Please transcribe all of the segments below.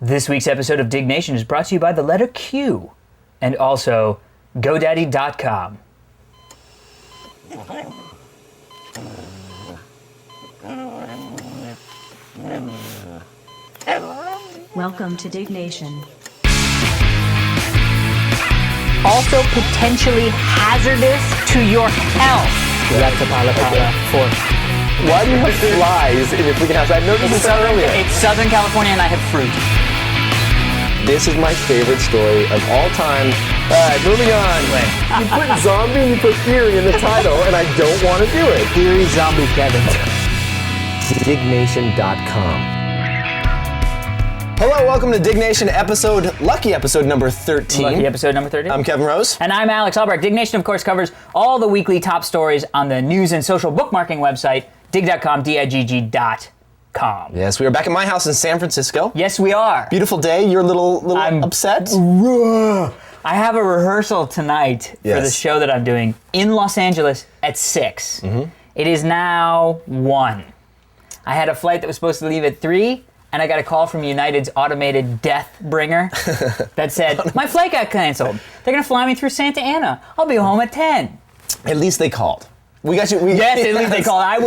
This week's episode of Diggnation is brought to you by the letter Q and also GoDaddy.com. Welcome to Diggnation. Also potentially hazardous to your health. Why do you have flies in your freaking house? I noticed this out earlier. It's Southern California and I have fruit. This is my favorite story of all time. Alright, moving on. You put zombie and you put theory in the title, and I don't want to do it. Theory zombie Kevin. Diggnation.com. Hello, welcome to Diggnation lucky episode number 13. Lucky episode number 13. I'm Kevin Rose. And I'm Alex Albrecht. Diggnation, of course, covers all the weekly top stories on the news and social bookmarking website, dig.com, digg.com. Yes, we are back at my house in San Francisco. Yes, we are. Beautiful day. You're a little upset? I have a rehearsal tonight for the show that I'm doing in Los Angeles at 6. Mm-hmm. It is now 1. I had a flight that was supposed to leave at 3, and I got a call from United's automated death bringer that said, my flight got canceled. They're going to fly me through Santa Ana. I'll be home at 10. At least they called. We got you. Yes, at least they called. I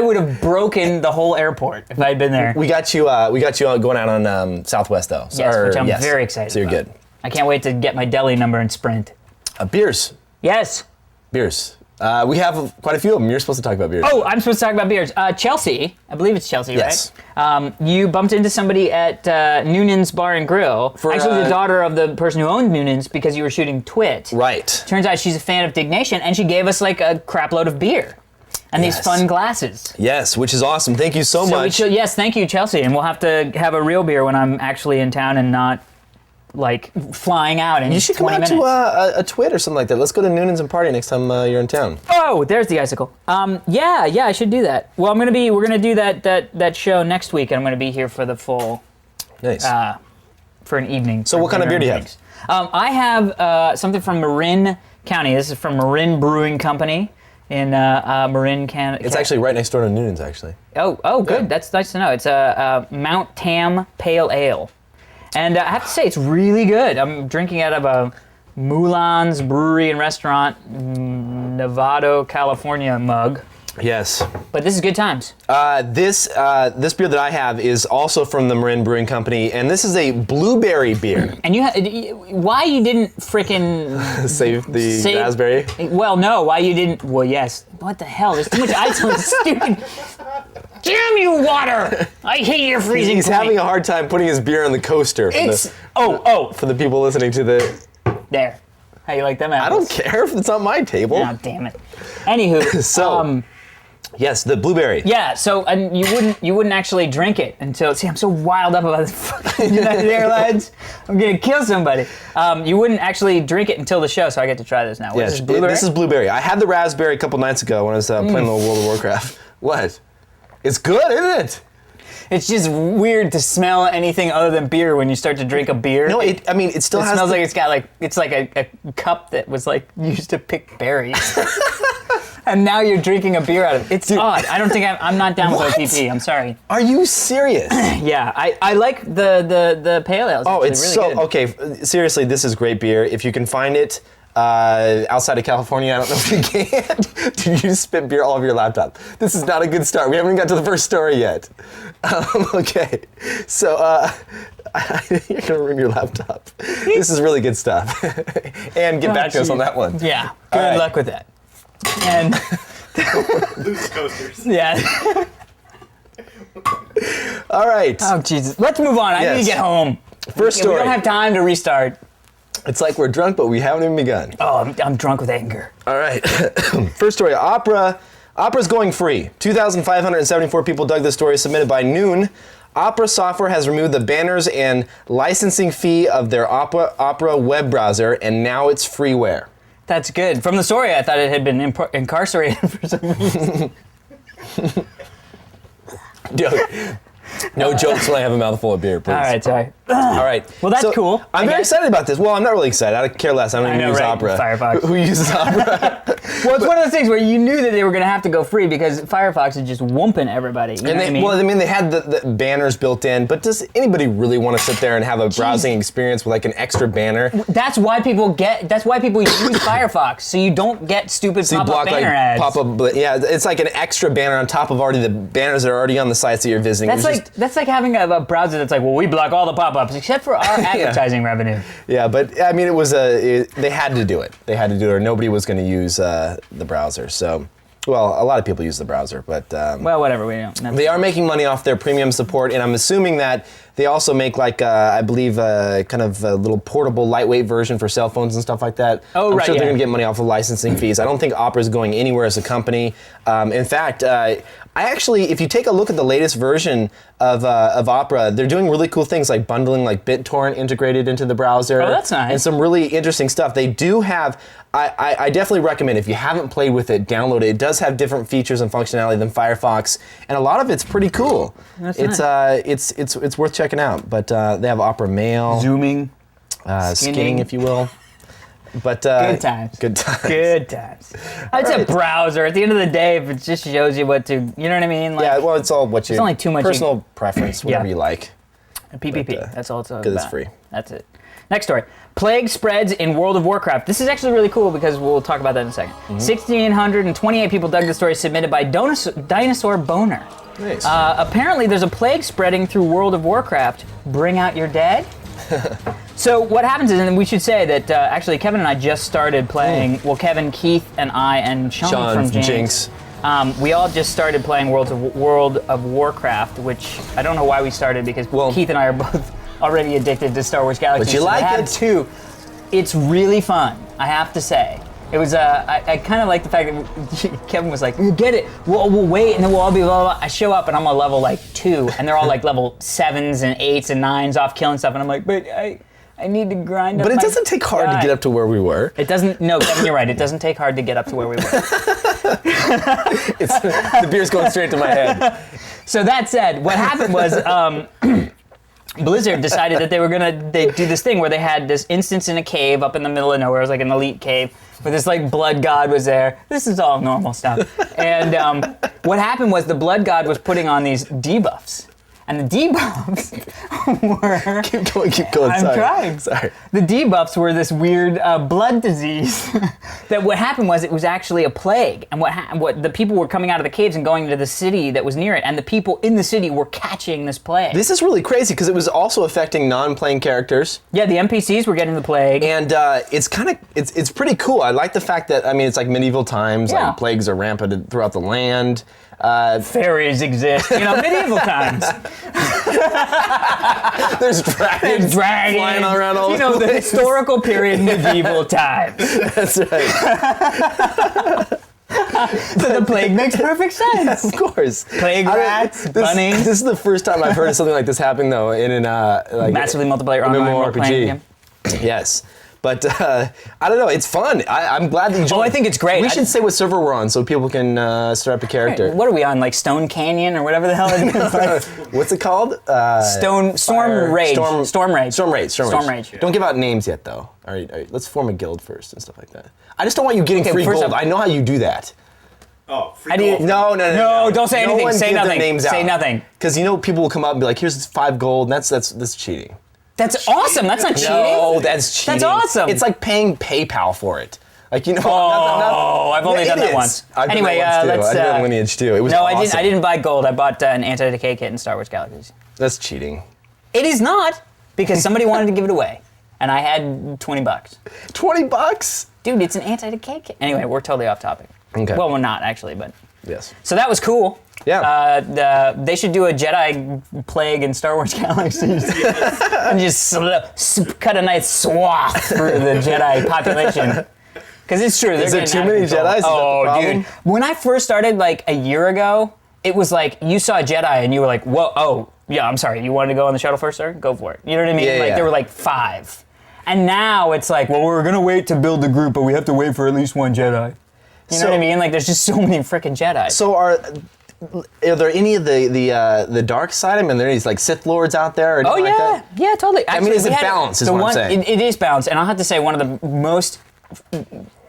would have broken the whole airport if I'd been there. We got you going out on Southwest though. Yes, which I'm very excited So you're about. good. I can't wait to get my deli number and sprint. Beers. Yes. Beers. We have quite a few of them. You're supposed to talk about beers. Oh, I'm supposed to talk about beers. Chelsea, I believe it's Chelsea, yes. Right? You bumped into somebody at Noonan's Bar and Grill. Actually, the daughter of the person who owned Noonan's because you were shooting Twit. Right. Turns out she's a fan of Diggnation, and she gave us like a crap load of beer. And these fun glasses. Yes, which is awesome. Thank you so much. Yes, thank you, Chelsea. And we'll have to have a real beer when I'm actually in town and not like flying out in 20 minutes. You should come out to a Twit or something like that. Let's go to Noonan's and party next time you're in town. Oh, there's the icicle. Yeah, I should do that. Well, we're gonna do that show next week, and I'm gonna be here for the full. Nice. For an evening. So what kind of beer do you have? I have something from Marin County. This is from Marin Brewing Company in Marin, Canada. It's actually right next door to Noonan's, actually. Oh, good. Yeah. That's nice to know. It's a Mount Tam Pale Ale. And I have to say, it's really good. I'm drinking out of a Mulan's Brewery and Restaurant, Nevada, California mug. Yes. But this is good times. This beer that I have is also from the Marin Brewing Company, and this is a blueberry beer. And why you didn't frickin' save the raspberry? Well, no. Why you didn't? Well, yes. What the hell? There's too much ice on this stupid. Damn you, water! I hate your freezing He's having a hard time putting his beer on the coaster. For the people listening to the. There. How you like them apples? I don't care if it's on my table. Oh, damn it. Anywho, so. Yes, the blueberry. Yeah, so and you wouldn't actually drink it until. See, I'm so wild up about this fucking United Airlines. I'm gonna kill somebody. You wouldn't actually drink it until the show, so I get to try this now. Yes, this is blueberry. I had the raspberry a couple nights ago when I was playing a little World of Warcraft. What? It's good, isn't it? It's just weird to smell anything other than beer when you start to drink a beer. No, it still has. It smells like it's like a cup that was like used to pick berries. And now you're drinking a beer out of it. It's odd. I don't think I'm not down with OTP. I'm sorry. Are you serious? Yeah, I like the pale ales. Oh, it's really so good. Okay. Seriously, this is great beer. If you can find it outside of California, I don't know if you can. Did you spit beer all over your laptop? This is not a good start. We haven't even got to the first story yet. Okay, so you're gonna ruin your laptop. This is really good stuff. And get back to us on that one. Yeah. Good luck with that. And loose coasters. Yeah. All right. Oh Jesus. Let's move on. I need to get home. First story. We don't have time to restart. It's like we're drunk, but we haven't even begun. Oh, I'm drunk with anger. All right. First story. Opera's going free. 2,574 people dug this story, submitted by Noon. Opera software has removed the banners and licensing fee of their Opera web browser, and now it's freeware. That's good. From the story, I thought it had been incarcerated for some reason. Dude, No jokes when I have a mouthful of beer, please. All right, sorry. All right. Well, that's cool. I'm very excited about this. Well, I'm not really excited. I care less. I don't even use right? Opera. Firefox. Who uses Opera? Well, it's one of those things where you knew that they were going to have to go free because Firefox is just whooping everybody. You know what I mean? Well, I mean, they had the banners built in, but does anybody really want to sit there and have a browsing experience with like an extra banner? That's why people use Firefox, so you don't get stupid pop-up banner ads. Yeah, it's like an extra banner on top of already the banners that are already on the sites that you're visiting. That's like having a browser that's like, well, we block all the pop-ups except for our advertising revenue. Yeah, but I mean, they had to do it. They had to do it, or nobody was going to use the browser. So, well, a lot of people use the browser, but well, whatever. We don't. They are making money off their premium support, and I'm assuming that they also make like I believe kind of a little portable, lightweight version for cell phones and stuff like that. Oh, I'm right. sure they're going to get money off of licensing fees. I don't think Opera's going anywhere as a company. In fact, I actually, if you take a look at the latest version of Opera, they're doing really cool things like bundling like BitTorrent integrated into the browser. Oh, that's nice. And some really interesting stuff. They do have. I definitely recommend, if you haven't played with it, download it. It does have different features and functionality than Firefox, and a lot of it's pretty cool. That's nice. It's worth checking out. But they have Opera Mail, Zooming, skinning, if you will. But good times. Good times. Good times. It's a browser. At the end of the day, if it just shows you what to, you know what I mean? Like, yeah. Well, it's all what you. There's only too much personal preference, whatever you like. PPP. But, that's all it's about. Because it's free. That's it. Next story. Plague spreads in World of Warcraft. This is actually really cool because we'll talk about that in a second. 1,628 people dug the story submitted by Dinosaur Boner. Nice. Apparently, there's a plague spreading through World of Warcraft. Bring out your dead. So what happens is, and we should say that actually Kevin and I just started playing. Well, Kevin, Keith, and I, and Sean from Jinx. We all just started playing World of Warcraft, which I don't know why we started because Keith and I are both already addicted to Star Wars Galaxy. But you like it too. It's really fun, I have to say. It was I kind of like the fact that Kevin was like, "You get it? We'll wait, and then we'll all be blah, blah, blah." I show up and I'm on level like 2, and they're all like level 7s and 8s and 9s off killing stuff, and I'm like, "But I need to grind up." But it doesn't take hard to get up to where we were. It doesn't. No, Kevin, you're right. It doesn't take hard to get up to where we were. The beer's going straight to my head. So that said, what happened was Blizzard decided that they do this thing where they had this instance in a cave up in the middle of nowhere. It was like an elite cave where this like blood god was there. This is all normal stuff. And what happened was the blood god was putting on these debuffs. And the debuffs were... Keep going, I'm trying. Sorry. The debuffs were this weird blood disease that what happened was it was actually a plague. And what the people were coming out of the caves and going into the city that was near it, and the people in the city were catching this plague. This is really crazy because it was also affecting non-playing characters. Yeah, the NPCs were getting the plague. And it's pretty cool. I like the fact that, I mean, it's like medieval times, like plagues are rampant throughout the land. Fairies exist, medieval times. There's dragons flying around all over the historical period, medieval times. That's right. So the plague makes perfect sense. Of course. Plague rats, bunnies. This is the first time I've heard of something like this happening, though, in an like massively multiplayer online role-playing game. Yes. But I don't know, it's fun. I'm glad that you joined. Oh, I think it's great. We should say what server we're on so people can start up a character. What are we on, like Stone Canyon or whatever the hell it is? Like, what's it called? Storm Rage. Storm Rage. Don't give out names yet, though. All right, let's form a guild first and stuff like that. I just don't want you getting free gold. I know how you do that. Oh, free gold. No, don't say anything. one Say give nothing. their names Say out. nothing. Because people will come up and be like, here's 5 gold, and that's cheating. That's awesome. That's not cheating. No, that's cheating. That's awesome. It's like paying PayPal for it. Like, I've only done that once. Anyway, let's. I did it on Lineage too. It was no, awesome. I didn't buy gold. I bought an anti-decay kit in Star Wars Galaxies. That's cheating. It is not, because somebody wanted to give it away, and I had $20. $20? Dude, it's an anti-decay kit. Anyway, we're totally off topic. Okay. Well, we're not actually, but. Yes. So that was cool. Yeah. They should do a Jedi plague in Star Wars Galaxies and just cut a nice swath through the Jedi population. Because it's true. Is there too many Jedis? Is that the problem? Dude. When I first started like a year ago, it was like you saw a Jedi and you were like, whoa, oh, yeah, I'm sorry. You wanted to go on the shuttle first, sir? Go for it. You know what I mean? Yeah, There were like 5. And now it's like, well, we're going to wait to build the group, but we have to wait for at least one Jedi. You know what I mean? Like, there's just so many freaking Jedi. So are there any of the dark side? I mean, are there any like Sith Lords out there? Or anything like that? Yeah, totally. Actually, I mean, is it balanced? Is what I'm saying. It is balanced, and I'll have to say one of the most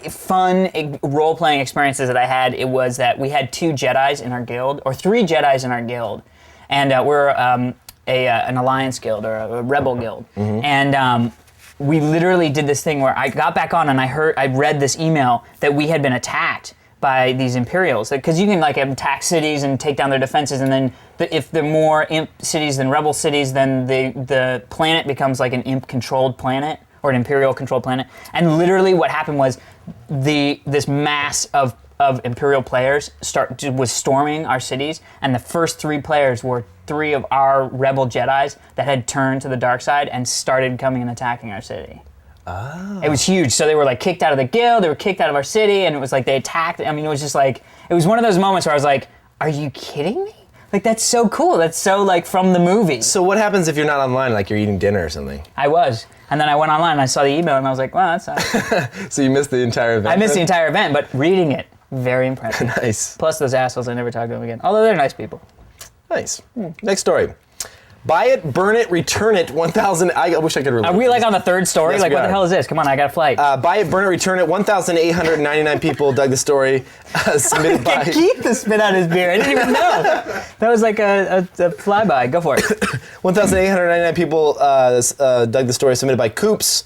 fun role-playing experiences that I had, it was that we had 2 Jedis in our guild, or 3 Jedis in our guild, and we're an alliance guild or a rebel guild, and we literally did this thing where I got back on and I read this email that we had been attacked by these Imperials, because you can like attack cities and take down their defenses, and then if they're more imp cities than rebel cities, then the planet becomes like an imp-controlled planet or an Imperial-controlled planet. And literally, what happened was this mass of Imperial players was storming our cities, and the first 3 players were 3 of our rebel Jedis that had turned to the dark side and started coming and attacking our city. Oh. It was huge. So they were like kicked out of the guild, they were kicked out of our city, and it was like they attacked. I mean, it was just like, it was one of those moments where I was like, are you kidding me? Like, that's so cool. That's so like from the movie. So what happens if you're not online, like you're eating dinner or something? I was. And then I went online and I saw the email and I was like, wow, that's nice. So you missed the entire event? I missed the entire event, but reading it, very impressive. Nice. Plus those assholes, I never talked to them again. Although they're nice people. Nice. Next story. Buy it, burn it, return it, 1,000... I wish I could remember. Are we like on the 3rd story? Yes, like, we what are. the hell is this? Come on, I got a flight. Buy it, burn it, return it, 1,899 people dug the story. Submitted by... Keith spit out his beer. I didn't even know. That was like a flyby. Go for it. 1,899 people dug the story, submitted by Coops.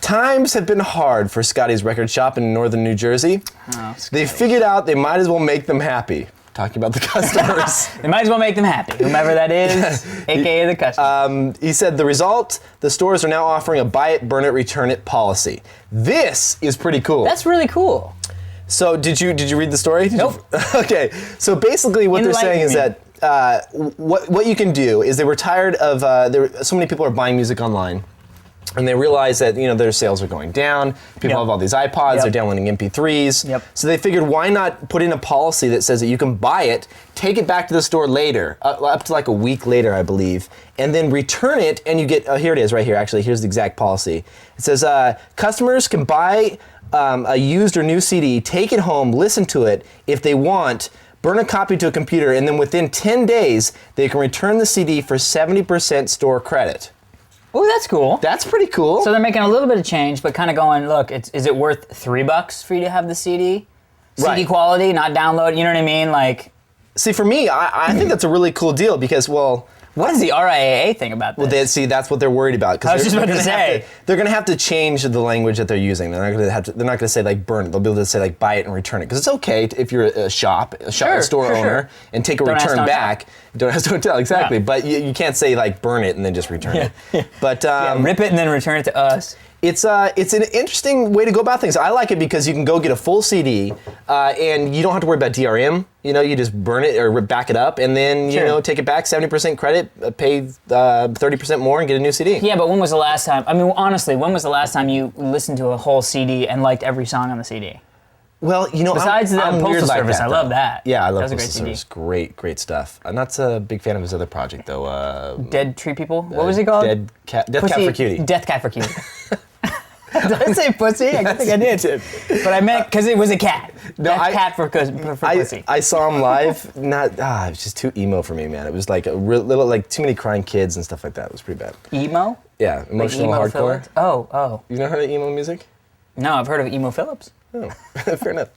Times have been hard for Scotty's record shop in northern New Jersey. Oh, they figured out they might as well make them happy. Talking about the customers. They might as well make them happy, whomever that is, aka the customer. He said the result, the stores are now offering a buy it, burn it, return it policy. This is pretty cool. That's really cool. So did you read the story? Nope. Okay, so basically what they're saying is that what you can do is they were tired of, so many people are buying music online. And they realize that their sales are going down. People have all these iPods. They're downloading MP3s. So they figured, why not put in a policy that says that you can buy it, take it back to the store later, up to like a week later, I believe, and then return it, and you get. Here it is, right here. Actually, here's the exact policy. It says customers can buy a used or new CD, take it home, listen to it if they want. Burn a copy to a computer, and then within 10 days, they can return the CD for 70% store credit. Oh, that's cool. That's pretty cool. So they're making a little bit of change, but kind of going, look, is it worth $3 for you to have the CD? Right. CD quality, not download, you know what I mean? Like, see, for me, I think that's a really cool deal because, well... What does the RIAA think about this? Well, that's what they're worried about. I was just about to say. They're going to have to change the language that they're using. They're not going to say, like, burn it. They'll be able to say, like, buy it and return it. Because it's okay if you're a store owner, and take a return back. Don't ask, don't tell, exactly. Yeah. But you can't say, like, burn it and then just return it. Yeah. But rip it and then return it to us. It's an interesting way to go about things. I like it because you can go get a full CD, and you don't have to worry about DRM. You just burn it or back it up, and then take it back, 70% credit, pay 30% more, and get a new CD. Yeah, but when was the last time? I mean, honestly, when was the last time you listened to a whole CD and liked every song on the CD? Well, besides the Postal Service, I love that. Yeah, I love Postal Service. Great stuff. I'm not a big fan of his other project though. Dead Tree People. What was it called? Death Cat for Cutie. Death Cat for Cutie. Did I say pussy? I think I did. But I meant because it was a cat. No, cat for pussy. I saw him live. It was just too emo for me, man. It was like a little, like too many crying kids and stuff like that. It was pretty bad. Emo? Yeah, emotional like hardcore. Phillips? Oh. You never heard of emo music? No, I've heard of Emo Phillips. Oh, fair enough.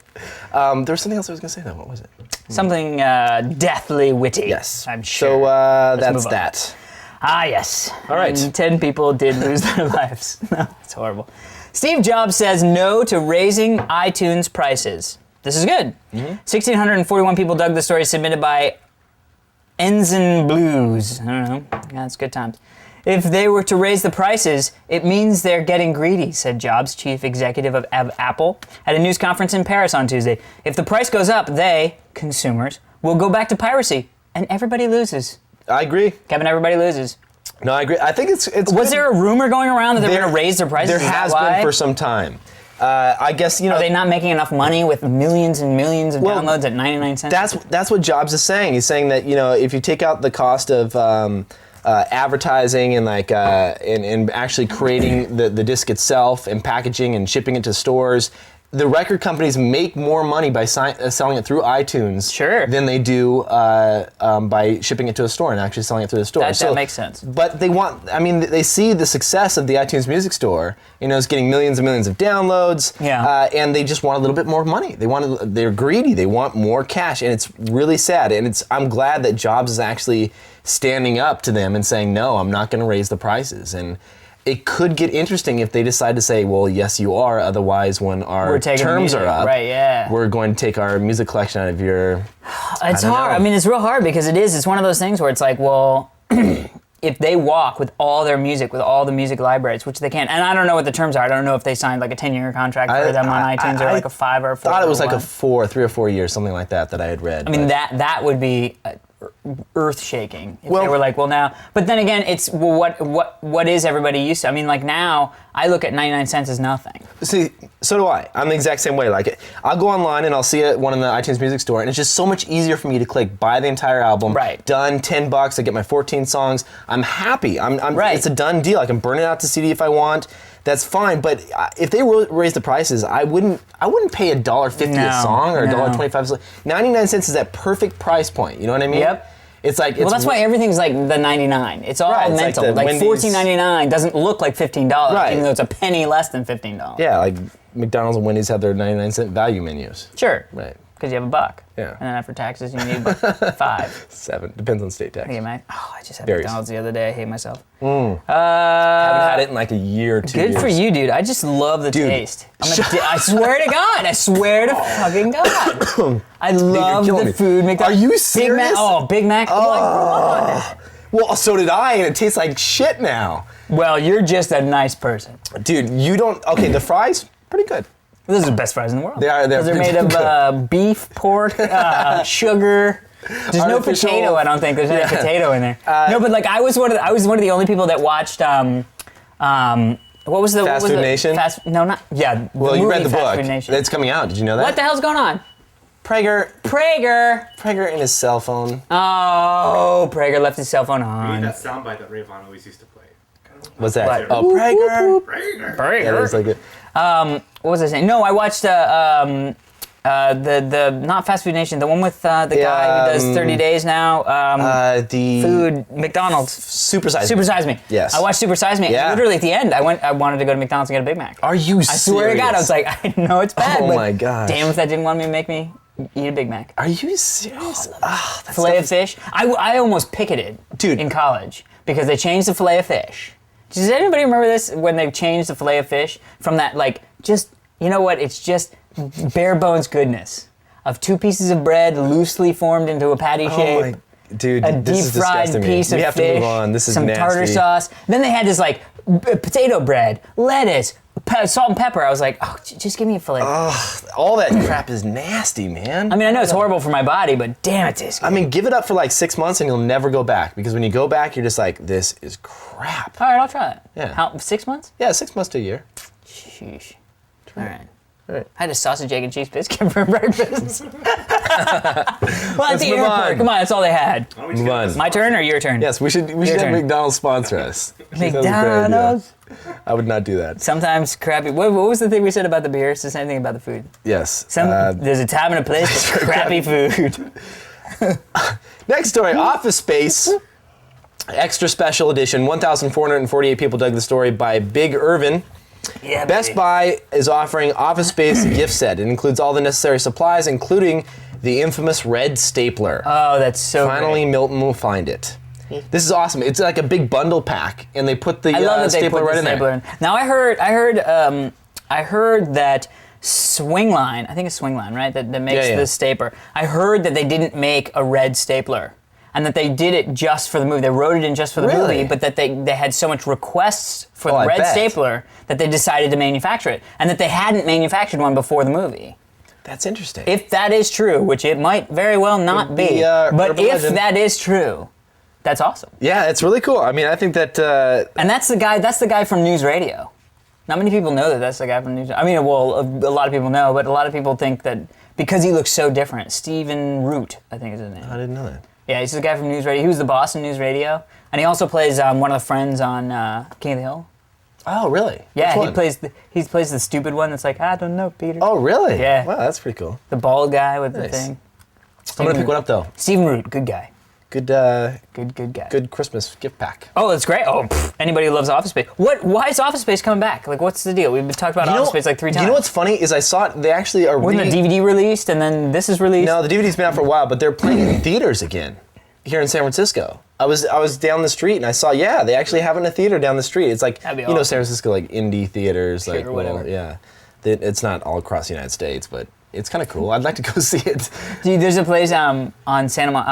There was something else I was going to say though. What was it? Something deathly witty. Yes. I'm sure. So that's that. Ah, yes. All right. And 10 people did lose their lives. No, it's horrible. Steve Jobs says no to raising iTunes prices. This is good. 1,641 people dug the story submitted by Ensign Blues. I don't know. Yeah, it's good times. If they were to raise the prices, it means they're getting greedy, said Jobs, chief executive of Apple, at a news conference in Paris on Tuesday. If the price goes up, they, consumers, will go back to piracy, and everybody loses. I agree. Kevin, everybody loses. No, I agree. I think it's Was there a rumor going around that they were going to raise their prices? There has been for some time. I guess, Are they not making enough money with millions and millions of downloads at 99 cents? That's what Jobs is saying. He's saying that, if you take out the cost of advertising and and actually creating the disc itself and packaging and shipping it to stores, the record companies make more money by selling it through iTunes Sure. than they do by shipping it to a store and actually selling it through the store. That makes sense. But they see the success of the iTunes Music Store. It's getting millions and millions of downloads. Yeah. And they just want a little bit more money. They're greedy. They want more cash, and it's really sad. And I'm glad that Jobs is actually standing up to them and saying, no, I'm not going to raise the prices. And it could get interesting if they decide to say, well, yes, you are. Otherwise, when our terms are up, right, yeah. we're going to take our music collection out of your... It's hard. I mean, it's real hard because it's one of those things where it's like, well, if they walk with all their music, with all the music libraries, which they can, and I don't know what the terms are. I don't know if they signed like a 10-year contract for them on iTunes or like a 5 or a 4. I thought it was like 3 or 4 years, something like that I had read. I mean, that would be earth-shaking if they were like, well, now. But then again, it's what is everybody used to? I mean, like now, I look at 99 cents as nothing. See, so do I. I'm the exact same way. Like, I'll go online and I'll see one in the iTunes Music Store, and it's just so much easier for me to click buy the entire album. Right. Done. $10. I get my 14 songs. I'm happy. I'm right. It's a done deal. I can burn it out to CD if I want. That's fine. But if they raise the prices, I wouldn't pay $1.50 a song or $1.25. 99 cents is that perfect price point. You know what I mean? Yep. It's like that's why everything's like the 99. It's all right, mental. It's like $14.99 doesn't look like $15, right. even though it's a penny less than $15. Yeah, like McDonald's and Wendy's have their 99-cent value menus. Sure. Right. Because you have $1. Yeah. And then after taxes, you need 5. 7. Depends on state tax. Hey, man. Oh, I just had Varies. McDonald's the other day. I hate myself. Haven't had it in like a year or 2 years. Good for you, dude. I just love the taste. I swear to God. I swear to fucking God. I love the food. Are you serious? Big Mac. Well, so did I, and it tastes like shit now. Well, you're just a nice person. Dude, you don't... Okay, the fries, pretty good. Those are the best fries in the world. They're made of beef, pork, sugar. There's no potato. I don't think there's any potato in there. No, but like I was one of the only people that watched. What was the Fast Food Nation? Well, you read the Fast book. Food Nation. It's coming out. Did you know that? What the hell's going on? Prager and his cell phone. Oh, Prager left his cell phone We on. need that soundbite that Rayvon always used to play. What's that? What? Oh, Prager. Prager. Yeah, that's like it. What was I saying? No, I watched the not Fast Food Nation, the one with the guy who does 30 Days now. The food McDonald's. Super Size Me. Yes. I watched Super Size Me. Yeah. And literally at the end, I wanted to go to McDonald's and get a Big Mac. Are you serious? I swear to God, I was like, I know it's bad. Oh but my gosh. Damn if that didn't want me to make me eat a Big Mac. Are you serious? Filet of fish. I almost picketed, dude, in college because they changed the filet of fish. Does anybody remember this when they changed the filet of fish from that you know what? It's just bare bones goodness of 2 pieces of bread loosely formed into a patty shape. Dude, a this is deep fried disgusting piece me. of We have fish, to move on. This is some nasty. tartar sauce. Then they had this like potato bread, lettuce, salt and pepper. I was like, oh, just give me a filet. All that crap is nasty, man. I mean, I know it's horrible for my body, but damn, it tastes good. I mean, give it up for like 6 months and you'll never go back, because when you go back, you're just like, this is crap. All right, I'll try it. Yeah. How, 6 months? Yeah, 6 months to a year. Sheesh. All right. All right. I had a sausage, egg, and cheese biscuit for breakfast. Well, at the move airport. on. Come on, that's all they had. Move on. My turn or your turn? Yes, we should have turn. McDonald's sponsor us. McDonald's. I would not do that. Sometimes crappy. What was the thing we said about the beer? It's the same thing about the food. Yes. There's a time and a place for crappy food. Next story, Office Space. Extra special edition. 1,448 people dug the story by Big Irvin. Yeah, Best Buy is offering Office Space gift set. It includes all the necessary supplies, including the infamous red stapler. Oh, that's so Finally, great. Milton will find it. This is awesome. It's like a big bundle pack, and they put the stapler right in there. Now I heard that Swingline, I think it's Swingline, right? That makes the stapler. I heard that they didn't make a red stapler, and that they did it just for the movie. They wrote it in just for the movie, but that they had so much requests for the red stapler that they decided to manufacture it, and that they hadn't manufactured one before the movie. That's interesting. If that is true, which it might very well not be, but if that is true, that's awesome. Yeah, it's really cool. I mean, I think that... and that's the guy from News Radio. Not many people know that that's the guy from News Radio. I mean, well, a lot of people know, but a lot of people think that because he looks so different. Stephen Root, I think is his name. I didn't know that. Yeah, he's the guy from News Radio. He was the boss in News Radio. And he also plays one of the friends on King of the Hill. Oh, really? Yeah, Which he one? plays the stupid one that's like, I don't know, Peter. Oh, really? Yeah. Wow, that's pretty cool. The bald guy with the Nice. thing. I'm gonna pick one up though. Stephen Root, good guy. Good Good guy. Christmas gift pack. Oh, that's great. Oh, anybody who loves Office Space. Why is Office Space coming back? Like, what's the deal? We've been talking about Office Space like 3 times. You know what's funny is I saw it. They actually are. Wasn't the DVD released and then this is released? No, the DVD's been out for a while, but they're playing in theaters again here in San Francisco. I was down the street and I saw, they actually have it in a theater down the street. It's like, That'd be you know, awesome. San Francisco, like indie theaters, Sure, like whatever. whatever. Yeah. It's not all across the United States, but it's kind of cool. I'd like to go see it. Dude, there's a place on Montana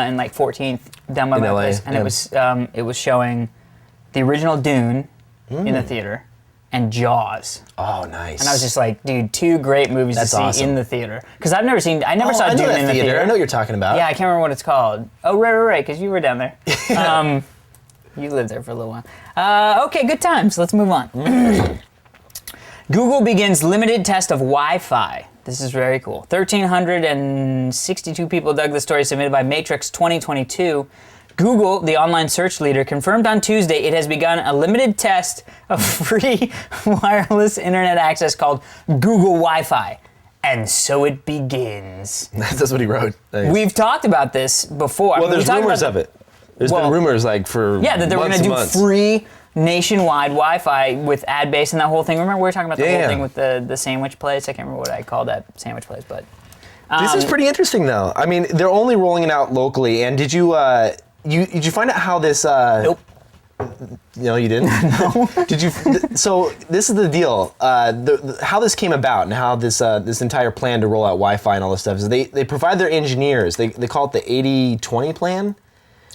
and like 14th down by In my LA, place, and yeah. it was showing the original Dune in the theater and Jaws, Oh, nice. and I was just like, dude, 2 great movies That's to see awesome. in the theater because I never saw I know Dune that in the theater. I know what you're talking about. Yeah, I can't remember what it's called. Oh, right, because you were down there. You lived there for a little while. Okay, good times. Let's move on. Google begins limited test of Wi-Fi. This is very cool. 1,362 people dug the story submitted by Matrix 2022. Google, the online search leader, confirmed on Tuesday it has begun a limited test of free wireless internet access called Google Wi-Fi. And so it begins. That's what he wrote. Nice. We've talked about this before. Well, there's rumors of it. There's been rumors like for Yeah, that they were months going to and do months. free nationwide Wi-Fi with ad base and that whole thing. Remember we were talking about the whole Yeah. thing with the sandwich place? I can't remember what I called that sandwich place, but This is pretty interesting, though. I mean, they're only rolling it out locally. And did you did you find out how this? nope. No, you didn't. No. Did you? So this is the deal. How this came about and how this entire plan to roll out Wi-Fi and all this stuff is they provide their engineers. They call it the 80-20 plan.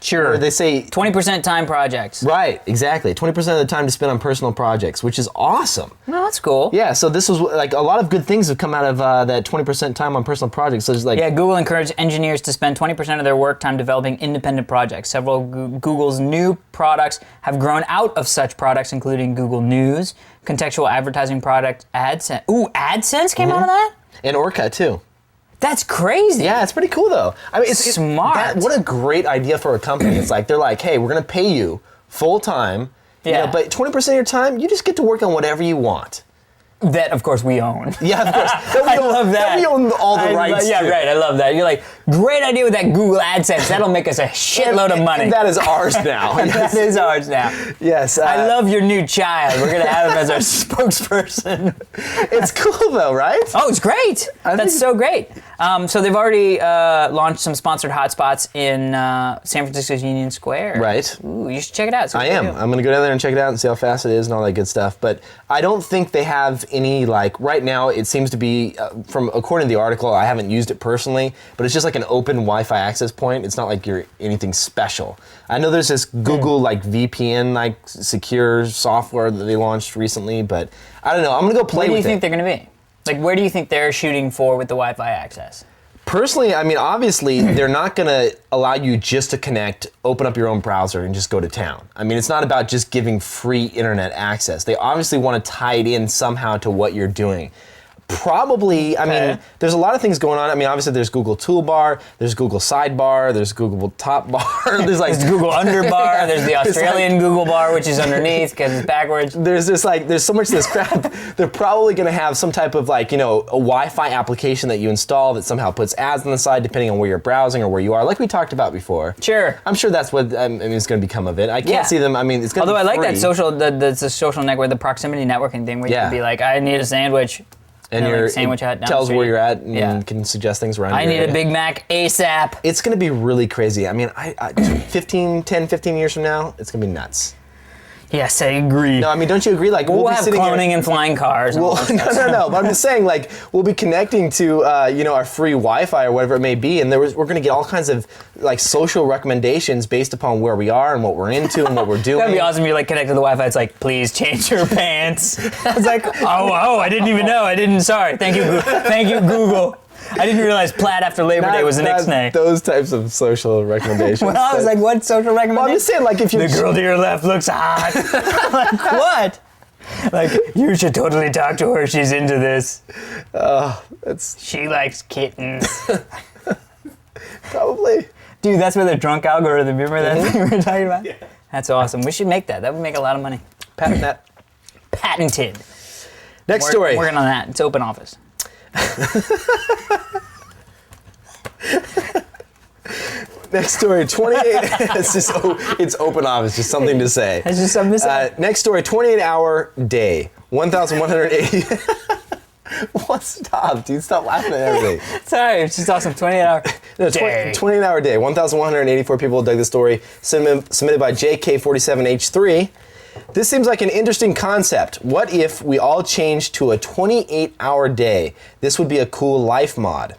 Sure. Or they say 20% time projects. right, exactly. 20% of the time to spend on personal projects, which is awesome. No, that's cool. Yeah. So this was like a lot of good things have come out of that 20% time on personal projects. So it's like Yeah, Google encouraged engineers to spend 20% of their work time developing independent projects. Several Google's new products have grown out of such products, including Google News, contextual advertising product AdSense. Ooh, AdSense came out of that? and Orca too. That's crazy. Yeah, it's pretty cool though. I mean, it's Smart. What a great idea for a company. It's like they're like, hey, we're gonna pay you full time. You Yeah. know, but 20% of your time, you just get to work on whatever you want. That, of course, we own. Yeah, of course. I love that. We own all the rights. Yeah, to. right. I love that. You're like, great idea with that Google AdSense. That'll make us a shitload of money. And that is ours now. That is ours now. Yes. I love your new child. We're gonna have him as our spokesperson. It's cool though, right? Oh, it's great. That's so great. So they've already launched some sponsored hotspots in San Francisco's Union Square. Right. Ooh, you should check it out. I am. I'm gonna go down there and check it out and see how fast it is and all that good stuff. But I don't think they have any like right now. It seems to be according to the article. I haven't used it personally, but it's just like an open Wi-Fi access point. It's not like you're anything special. I know there's this Google like VPN like secure software that they launched recently, but I don't know. I'm gonna go play Where do you with think it. they're gonna be? Like, where do you think they're shooting for with the Wi-Fi access? Personally, I mean, obviously, they're not going to allow you just to connect, open up your own browser, and just go to town. I mean, it's not about just giving free internet access. They obviously want to tie it in somehow to what you're doing. Probably, I mean, there's a lot of things going on. I mean, obviously, there's Google Toolbar, there's Google Sidebar, there's Google Top Bar, there's like There's Google Underbar, there's the Australian Google Bar, which is underneath because it's backwards. there's this like there's so much of this crap. They're probably going to have some type of like, you know, a Wi-Fi application that you install that somehow puts ads on the side depending on where you're browsing or where you are, like we talked about before. Sure. I'm sure that's what I mean, it's going to become of it. I can't Yeah. see them. I mean, it's going to Although be I like that free. social, the social network, the proximity networking thing, where you Yeah. can be like, I need a sandwich. and like your Sandwich Hut down tells the where street. you're at and Yeah. can suggest things around. I your need a area. Big Mac ASAP. It's going to be really crazy. I mean, I 10, 15 years from now, it's going to be nuts. Yes, I agree. No, I mean, don't you agree? Like we'll be have sitting here- cloning and flying cars. And all Well, that stuff. no. But I'm just saying, like, we'll be connecting to, you know, our free Wi-Fi or whatever it may be, and we're going to get all kinds of like social recommendations based upon where we are and what we're into and what we're doing. That'd be awesome. You're like connected to the Wi-Fi. It's like, please change your pants. It's like, oh, I didn't even know. I didn't. Sorry. Thank you, Google. I didn't realize Plaid after Labor Day was the next day. Those types of social recommendations. Well, I was but- like, what social recommendation? well, I'm just saying, like, if you The girl to your left looks hot. Like, what? Like, you should totally talk to her. She's into this. that's She likes kittens. probably. Dude, that's where the drunk algorithm, remember that thing we were talking about? Yeah. That's awesome. We should make that. That would make a lot of money. Patent that. Patented. Next story. Working on that. It's open office. Next story, 28. It's open office, just something to say. That's just something to say. Next story, 28-hour day, 1,180. What? Stop, dude. Stop laughing at everything. Sorry, it's just awesome. 28-hour day. 28-hour day. 1,184 people dug the story, submitted by JK47H3. This seems like an interesting concept. What if we all changed to a 28-hour day? This would be a cool life mod.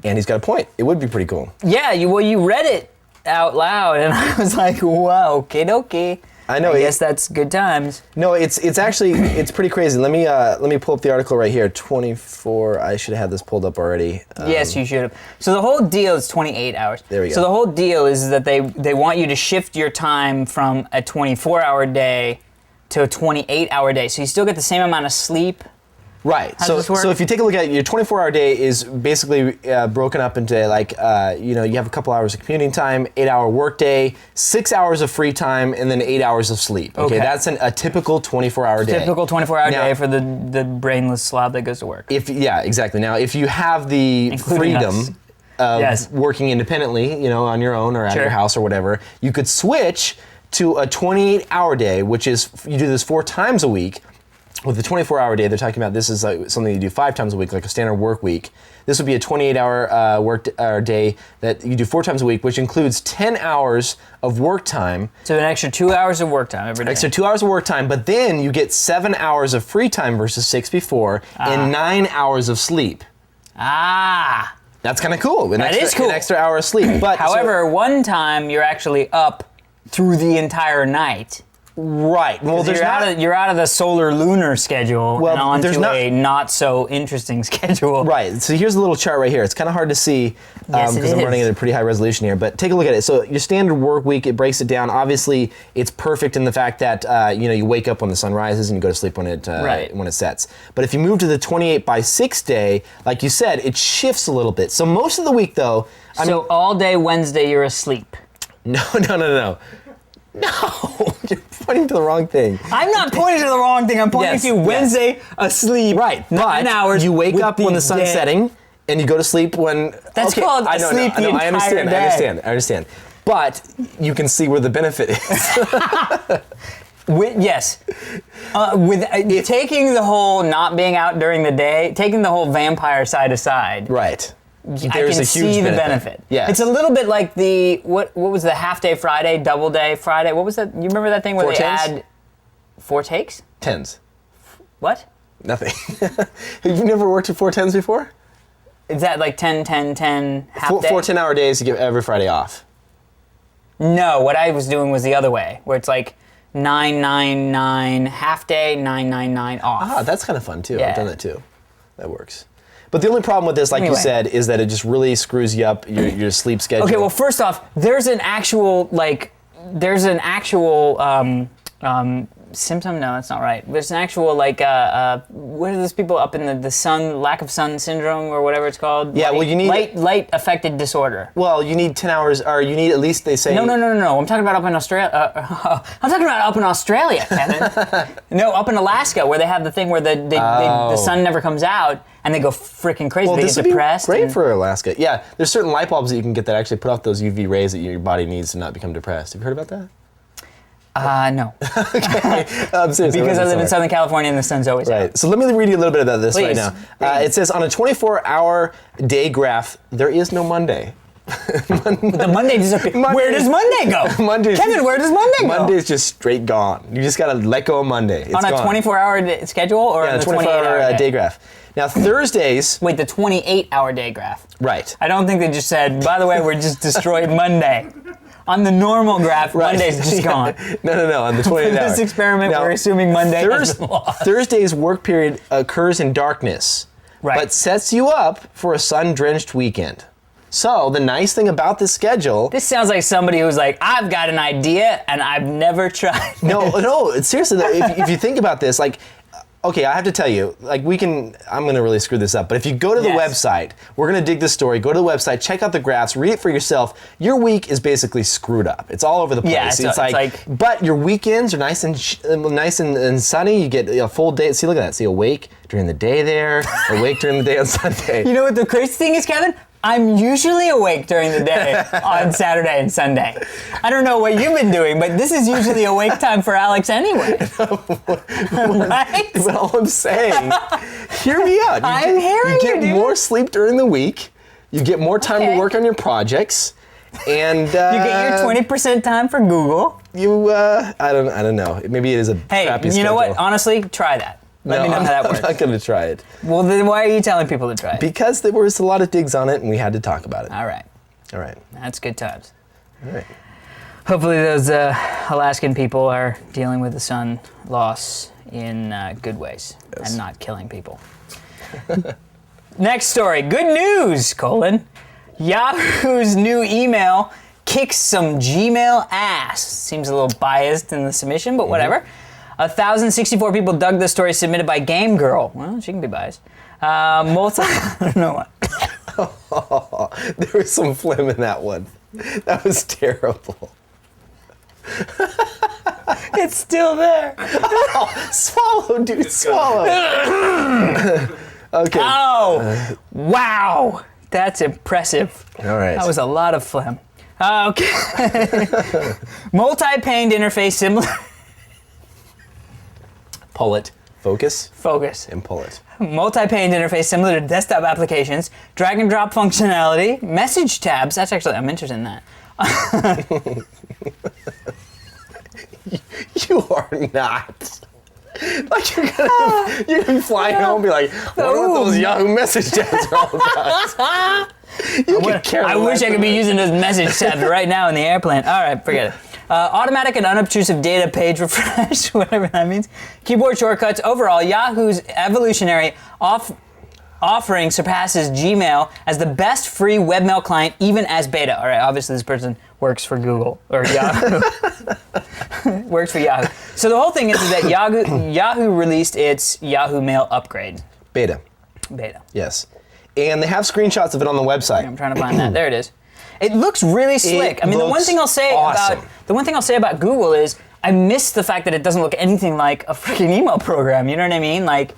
And he's got a point. It would be pretty cool. Yeah, you read it out loud, and I was like, "Wow, okay, dokie." I know. I guess that's good times. No, it's actually pretty crazy. Let me pull up the article right here. 24. I should have had this pulled up already. Yes, you should have. So the whole deal is 28 hours. There we go. So the whole deal is that they want you to shift your time from a 24-hour day to a 28-hour day. So you still get the same amount of sleep. Right. How does this work? So if you take a look at it, your 24-hour day is basically broken up into like you have a couple hours of commuting time, 8-hour work day, 6 hours of free time, and then 8 hours of sleep. Okay, that's a typical 24-hour day. Typical 24-hour day for the brainless slob that goes to work. Exactly. Now, if you have the Including freedom us. of working independently, on your own or at your house or whatever, you could switch to a 28-hour day, which is you do this 4 times a week. With the 24-hour day, they're talking about this is like something you do 5 times a week, like a standard work week. This would be a 28-hour work day that you do 4 times a week, which includes 10 hours of work time. So an extra 2 hours of work time every day. Extra 2 hours of work time, but then you get 7 hours of free time versus 6 before, and 9 hours of sleep. That's kind of cool. That is cool. An extra hour of sleep. But however, one time you're actually up through the entire night. Right. Well, you're out of the solar lunar schedule and onto a not so interesting schedule. Right. So here's a little chart right here. It's kind of hard to see because I'm running at a pretty high resolution here. But take a look at it. So your standard work week, it breaks it down. Obviously, it's perfect in the fact that you wake up when the sun rises and you go to sleep when it sets. But if you move to the 28/6 day, like you said, it shifts a little bit. So most of the week, though. So all day Wednesday you're asleep. No. No, you're pointing to the wrong thing. I'm not pointing to the wrong thing. I'm pointing to Wednesday asleep. Right, 9 hours. You wake up when the sun's setting, and you go to sleep when. That's called asleep the entire day. I understand. But you can see where the benefit is. Yes. Taking the whole not being out during the day, taking the whole vampire side aside. Right. I can see the benefit. Yeah, it's a little bit like the what was the half day Friday, double day Friday? What was that? You remember that thing where they add 4 takes? 10s. What? Nothing. Have you never worked at 4 10s before? Is that like 10, 10, 10 half day? 4 10-hour days you give every Friday off. No, what I was doing was the other way, where it's like 9, 9, 9 half day, 9, 9, 9 off. That's kind of fun too. Yeah. I've done that too. That works. But the only problem with this, like you said, is that it just really screws you up, your sleep schedule. Okay, well, first off, there's an actual symptom? No, that's not right. There's an actual, what are those people up in the sun, lack of sun syndrome or whatever it's called? Yeah, well, you need... Light affected disorder. Well, you need 10 hours, or you need at least, they say... No. I'm talking about up in Australia. I'm talking about up in Australia, Kevin. No, up in Alaska, where they have the thing where the sun never comes out, and they go freaking crazy. Well, they get depressed. Great for Alaska. Yeah, there's certain light bulbs that you can get that actually put off those UV rays that your body needs to not become depressed. Have you heard about that? No. Okay. I'm serious. Because I live in Southern California and the sun's always out. Right. So let me read you a little bit about this Please. right now. It says, on a 24-hour day graph, there is no Monday. The Monday disappears. Where does Monday go? Kevin, where does Monday go? Monday's just straight gone. You just got to let go of Monday. It's on a gone. 24-hour schedule or on the 24-hour day graph. Now, Thursdays... Wait, the 28-hour day graph. Right. I don't think they just said, by the way, we're just destroyed Monday. On the normal graph, Monday's just gone. No, on the 28 For this experiment, we're assuming Monday has been lost. Thursday's work period occurs in darkness, but sets you up for a sun-drenched weekend. So, the nice thing about this schedule... This sounds like somebody who's like, I've got an idea, and I've never tried. No, seriously, though, if you think about this, like... okay, I have to tell you, like I'm going to really screw this up, but if you go to the website, we're going to dig the story, go to the website, check out the graphs, read it for yourself. Your week is basically screwed up. It's all over the place. Yeah, it's like but your weekends are nice and sunny. You get a full day. See, look at that. See, awake during the day there, awake during the day on Sunday. You know what the crazy thing is, Kevin? I'm usually awake during the day on Saturday and Sunday. I don't know what you've been doing, but this is usually awake time for Alex anyway. Right? But all I'm saying, hear me out. I'm hearing you, You get dude. more sleep during the week. You get more time to work on your projects. And You get your 20% time for Google. I don't know. Maybe it is a Hey, crappy you know schedule. what? Honestly, try that. Let me know how that I'm works. not going to try it. Well, then why are you telling people to try it? Because there was a lot of digs on it and we had to talk about it. All right. All right. That's good times. All right. Hopefully those Alaskan people are dealing with the sun loss in good ways and not killing people. Next story. Good news, Colin. Yahoo's new email kicks some Gmail ass. Seems a little biased in the submission, but whatever. 1,064 people dug the story submitted by Game Girl. Well, she can be biased. I don't know what. There was some phlegm in that one. That was terrible. It's still there. Swallow, dude, swallow. Okay. Oh, wow. That's impressive. All right. That was a lot of phlegm. Okay. Multi-paned interface similar. Pull it. Focus. Focus. And pull it. Multi-paned interface similar to desktop applications. Drag and drop functionality. Message tabs. That's actually, I'm interested in that. You are not. Like you're gonna be flying home and be like, I wonder what those Yahoo message tabs are all about. I wish I could be using those message tabs right now in the airplane. All right, forget it. Automatic and unobtrusive data page refresh, whatever that means. Keyboard shortcuts. Overall, Yahoo's evolutionary offering surpasses Gmail as the best free webmail client, even as beta. All right, obviously this person works for Google or Yahoo. Works for Yahoo. So the whole thing is that Yahoo released its Yahoo Mail upgrade. Beta. Yes. And they have screenshots of it on the website. I'm trying to find that. There it is. It looks really slick. I mean, the one thing I'll say about Google is I miss the fact that it doesn't look anything like a freaking email program. You know what I mean? Like,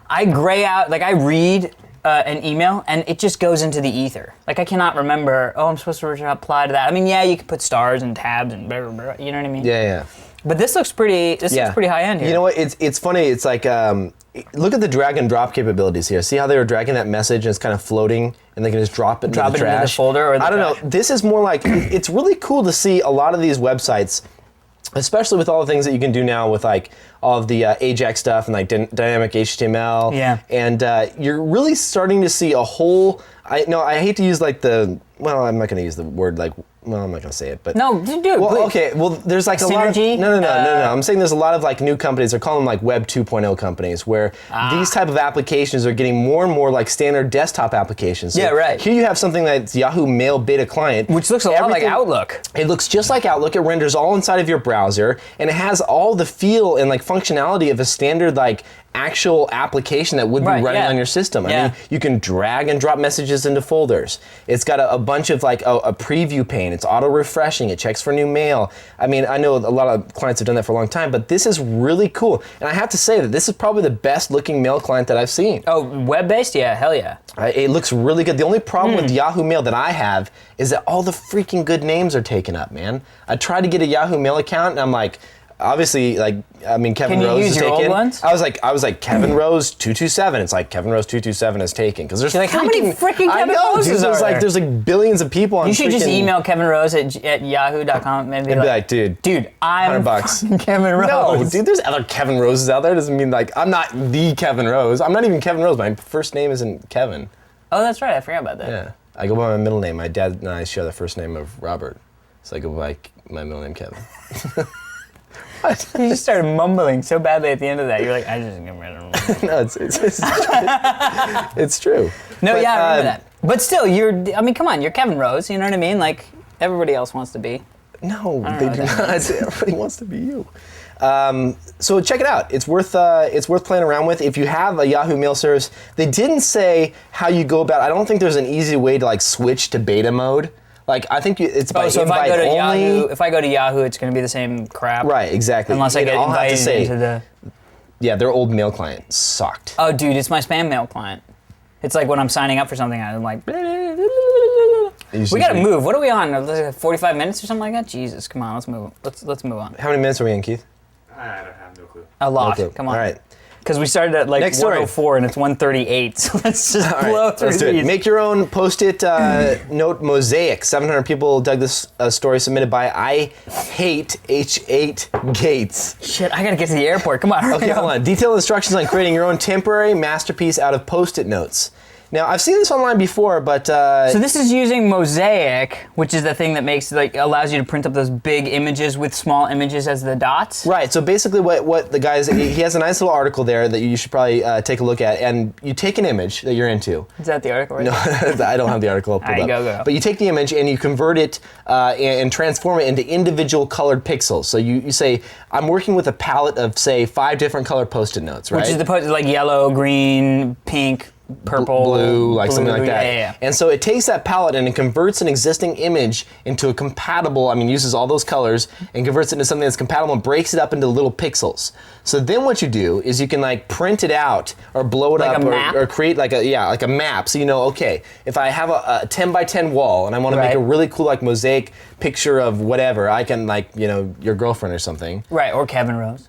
I gray out. Like, I read an email and it just goes into the ether. Like, I cannot remember. Oh, I'm supposed to reply to that. I mean, yeah, you can put stars and tabs and blah, blah, blah. You know what I mean? Yeah. But this looks pretty. Looks pretty high end here. You know what? It's funny. It's like look at the drag and drop capabilities here. See how they were dragging that message and it's kind of floating, and they can just drop it into the trash. Into the folder or the I don't trash. know. This is more like it's really cool to see a lot of these websites, especially with all the things that you can do now with like all of the AJAX stuff and like dynamic HTML. Yeah. And you're really starting to see a whole. I hate to use like the. Well, I'm not going to use the word like. Well, I'm not going to say it, but No, do it. well, please. okay. Well, there's like a lot of Synergy? no. I'm saying there's a lot of like new companies. They're calling them like Web 2.0 companies, where these type of applications are getting more and more like standard desktop applications. So Yeah, right. Here you have something that's Yahoo Mail beta client, Which looks a lot like Outlook. It looks just like Outlook. It renders all inside of your browser, and it has all the feel and like functionality of a standard like actual application that would be running on your system. I mean, you can drag and drop messages into folders. It's got a bunch of like a preview pane. It's auto refreshing. It checks for new mail. I mean, I know a lot of clients have done that for a long time, but this is really cool. And I have to say that this is probably the best looking mail client that I've seen. Oh, web-based? Yeah, hell yeah. It looks really good. The only problem with Yahoo Mail that I have is that all the freaking good names are taken up, man. I tried to get a Yahoo Mail account, and I'm like, obviously, like, I mean, Kevin Can you Rose use is your taken. old ones? I was like, Kevin Rose 227. It's like Kevin Rose 227 is taken because there's You're like, how many freaking I Kevin know, Roses dude, are there? there's like billions of people on. You should just freaking- email Kevin Rose at yahoo.com and be like, dude, I'm $100. fucking Kevin Rose. No, dude, there's other Kevin Roses out there. Doesn't mean like I'm not the Kevin Rose. I'm not even Kevin Rose. My first name isn't Kevin. Oh, that's right. I forgot about that. Yeah, I go by my middle name. My dad and I share the first name of Robert, so I go by my middle name Kevin. You just started mumbling so badly at the end of that. You're like, I just remember. No, it's true. No, But, yeah, I remember that. But still, I mean, come on, you're Kevin Rose. You know what I mean? Like, everybody else wants to be. No, I they don't do know what not. Everybody wants to be you. So check it out. It's worth playing around with. If you have a Yahoo Mail service, they didn't say how you go about. I don't think there's an easy way to like switch to beta mode. Like I think it's by so invite if I go to only. Yahoo, if I go to Yahoo, it's going to be the same crap. Right, exactly. Unless I get I'll have to invited say, into the. yeah, their old mail client sucked. Oh, dude, it's my spam mail client. It's like when I'm signing up for something, I'm like. We gotta move. What are we on? 45 minutes or something like that? Jesus, come on, let's move. Let's move on. How many minutes are we in, Keith? I don't have no clue. A lot. No clue. Come on. All right. Because we started at like Next story. 104 and it's 138, so let's just All right, blow through let's do it. these. Make your own post-it note mosaic. 700 people dug this story submitted by I Hate H8 Gates. Shit, I gotta get to the airport. Come on. Okay, hold on. Detailed instructions on creating your own temporary masterpiece out of post-it notes. Now, I've seen this online before, but So this is using Mosaic, which is the thing that allows you to print up those big images with small images as the dots. right. So basically, what the guy is, he has a nice little article there that you should probably take a look at, and you take an image that you're into. Is that the article? Right No, I don't have the article pulled All right, up. go. But you take the image and you convert it and transform it into individual colored pixels. So you say, I'm working with a palette of, say, 5 different colored Post-it notes, right? Which is the like yellow, green, pink, purple, blue, like something like that. Yeah. And so it takes that palette and it converts an existing image into a compatible, uses all those colors and converts it into something that's compatible and breaks it up into little pixels. So then what you do is you can like print it out or blow it Like up a map? or create like a map. So you know, okay, if I have a 10 by 10 wall and I want to make a really cool like mosaic picture of whatever, I can your girlfriend or something. Right, or Kevin Rose.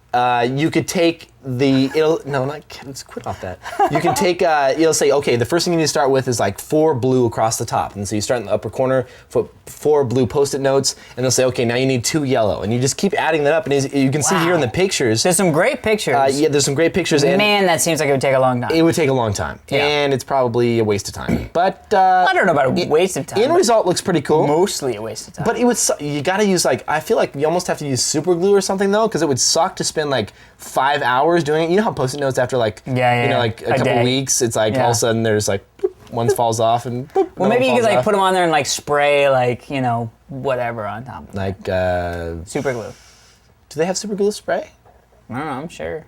You could take let's quit off that. You can take, you'll say, okay, the first thing you need to start with is like 4 blue across the top. And so you start in the upper corner, put 4 blue Post-it notes, and they'll say, okay, now you need 2 yellow. And you just keep adding that up. And as you can see here in the pictures. There's some great pictures. Yeah, there's some great pictures. And man, that seems like it would take a long time. it would take a long time. Yeah. And it's probably a waste of time. But I don't know about a waste of time. end but result looks pretty cool. mostly a waste of time. But you gotta use I feel like you almost have to use super glue or something though, because it would suck to spend like 5 hours doing it. You know how Post-it notes after like a couple day. weeks, it's like all of a sudden there's like boop, one falls off and boop, well, maybe you could like put them on there and like spray whatever on top. like Super glue. do they have super glue spray? I don't know. I'm sure.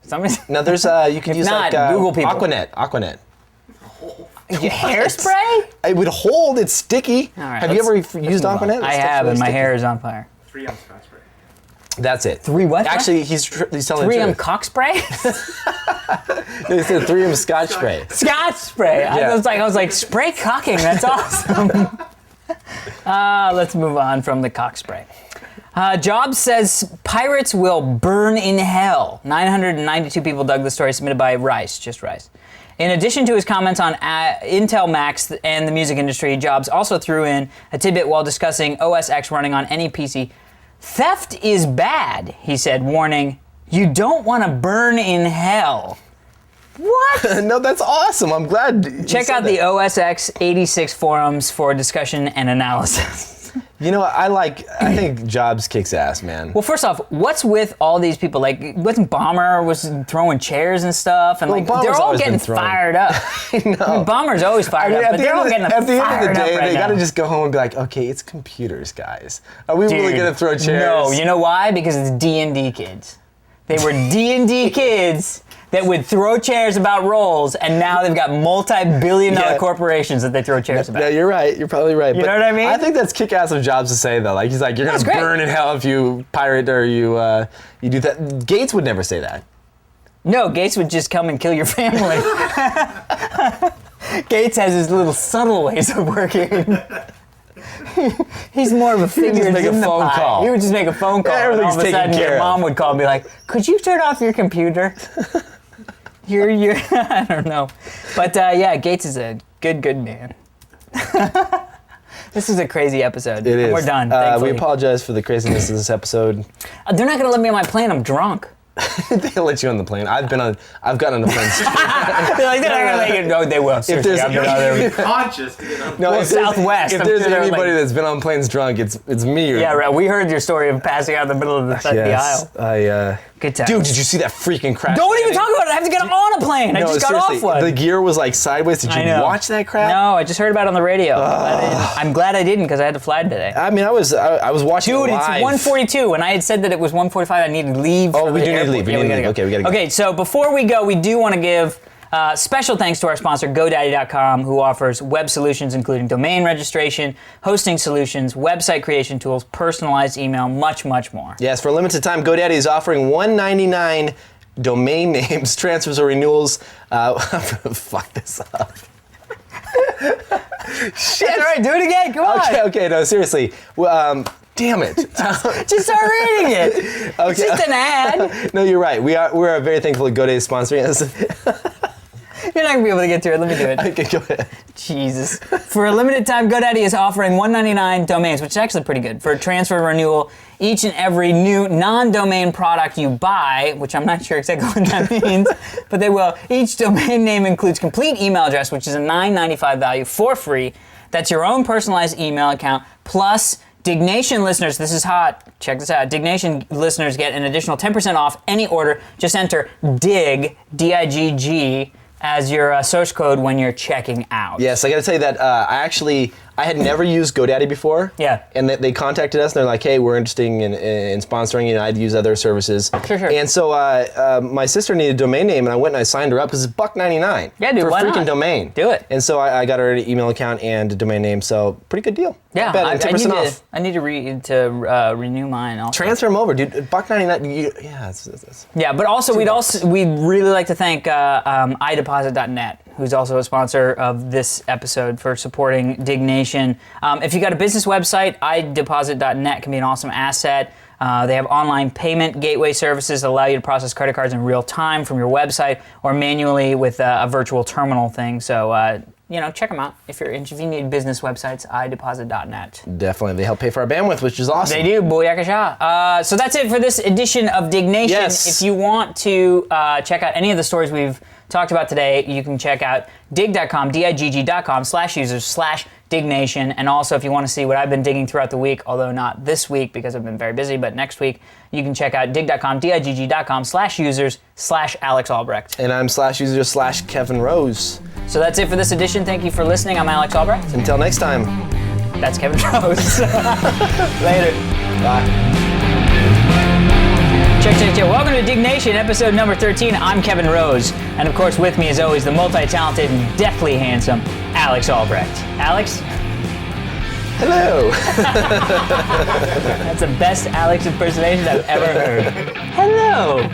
Somebody. No, there's you can If use not, like Google people. Aquanet. Hairspray? It would hold. It's sticky. All right, have you ever let's used move on. Aquanet? I have, and my hair is on fire. 3M Scotch spray. That's it. 3 what? Actually, he's telling 3M the cock spray? truth. They said 3M Scotch spray. Scotch spray. Yeah. I was like, spray cocking. That's awesome. Let's move on from the cock spray. Jobs says pirates will burn in hell. 992 people dug the story submitted by Rice, just Rice. In addition to his comments on Intel Macs and the music industry, Jobs also threw in a tidbit while discussing OS X running on any PC. Theft is bad, he said, warning, you don't want to burn in hell. What? No, that's awesome. I'm glad. Check out the OS X 86 forums for discussion and analysis. You know, I think Jobs kicks ass, man. Well, first off, what's with all these people? Like, wasn't Bomber was throwing chairs and stuff, and Well, like Bomber's they're all always getting been throwing- fired up. I know. I mean, Bomber's always fired up, but they're all getting at the end fired of the day, up right they now. gotta just go home and be like, okay, it's computers, guys. Are we really Dude, gonna throw chairs? No, you know why? Because it's D&D kids. They were D&D kids that would throw chairs about roles, and now they've got multi-billion-dollar Yeah. corporations that they throw chairs about. Yeah, you're right. You're probably right. You know what I mean? I think that's kick-ass of Jobs to say though. Like he's like, you're That's gonna great. burn in hell if you pirate or you do that. Gates would never say that. No, Gates would just come and kill your family. Gates has his little subtle ways of working. He's more of a figure make a in the phone pie. call. He would just make a phone call, and all Everything's of a taken sudden care your of. mom would call and be like, "Could you turn off your computer?" You're I don't know, but yeah, Gates is a good man. This is a crazy episode. It is. We're done. We Thankfully. apologize for the craziness of this episode. They're not gonna let me on my plane. I'm drunk. They'll let you on the plane. I've gotten on the plane. They're like, they're not gonna let you. No, they will. Seriously, there's- I've been on there. Conscious. To get on No, Well, if there's- Southwest, If I'm there's sure they're anybody like- that's been on planes drunk, it's me. Yeah, right. We heard your story of passing out in the middle of the Yes, aisle. Good times. Dude, did you see that freaking crash? Don't even landing? talk about it. I have to get on a plane. I No, just got seriously, off one. the gear was like sideways. Did I you know. watch that crap? No, I just heard about it on the radio. I'm glad I didn't because I had to fly today. I mean, I was watching Dude, it it's live. 1:42, and I had said that it was 1:45. I needed to leave. Oh, for we the do need to airport. leave. We Yeah, need to gotta leave. Okay, we gotta go. Okay, so before we go, we do want to give special thanks to our sponsor, GoDaddy.com, who offers web solutions including domain registration, hosting solutions, website creation tools, personalized email, much, much more. Yes, for a limited time, GoDaddy is offering $1.99 domain names, transfers, or renewals. Fuck this up. Shit. All right, do it again. Come on. Okay, no, seriously. Damn it. Just start reading it. It's just an ad. No, you're right. We're very thankful that GoDaddy is sponsoring us. You're not going to be able to get through it. Let me do it. Okay, go ahead. Jesus. For a limited time, GoDaddy is offering $1.99 domains, which is actually pretty good, for transfer renewal. Each and every new non-domain product you buy, which I'm not sure exactly what that means, but they will. Each domain name includes complete email address, which is a $9.95 value for free. That's your own personalized email account, plus Diggnation listeners, this is hot. Check this out. Diggnation listeners get an additional 10% off any order. Just enter DIGG, D-I-G-G, as your source code when you're checking out. Yes, I got to tell you that I had never used GoDaddy before. Yeah. And they contacted us and they're like, hey, we're interested in sponsoring you. And I'd use other services. Sure. And so my sister needed a domain name and I went and I signed her up because it's $1.99. Yeah, dude, for a why freaking not? domain. Do it. And so I got her an email account and a domain name. So pretty good deal. Yeah, Not bad, I and need 10% off. I need to renew mine also. Transfer them over, dude. $1.99. Yeah, it's Yeah, but also we'd really like to thank iDeposit.net, who's also a sponsor of this episode, for supporting Diggnation. If you got a business website, iDeposit.net can be an awesome asset. They have online payment gateway services that allow you to process credit cards in real time from your website or manually with a virtual terminal thing. So, check them out if you need business websites. iDeposit.net. definitely. They help pay for our bandwidth, which is awesome. They do, booyakasha. So that's it for this edition of Diggnation. Yes. If you want to check out any of the stories we've talked about today, you can check out digg.com, digg.com/users/Diggnation. And also, if you want to see what I've been digging throughout the week, although not this week because I've been very busy, but next week, you can check out digg.com, digg.com/users/Alex Albrecht. And I'm /user/Kevin Rose. So that's it for this edition. Thank you for listening. I'm Alex Albrecht. Until next time. That's Kevin Rose. Later. Bye. Check. Welcome to Diggnation, episode number 13. I'm Kevin Rose. And of course, with me as always, the multi-talented and deathly handsome Alex Albrecht. Alex? Hello. That's the best Alex impersonation I've ever heard. Hello.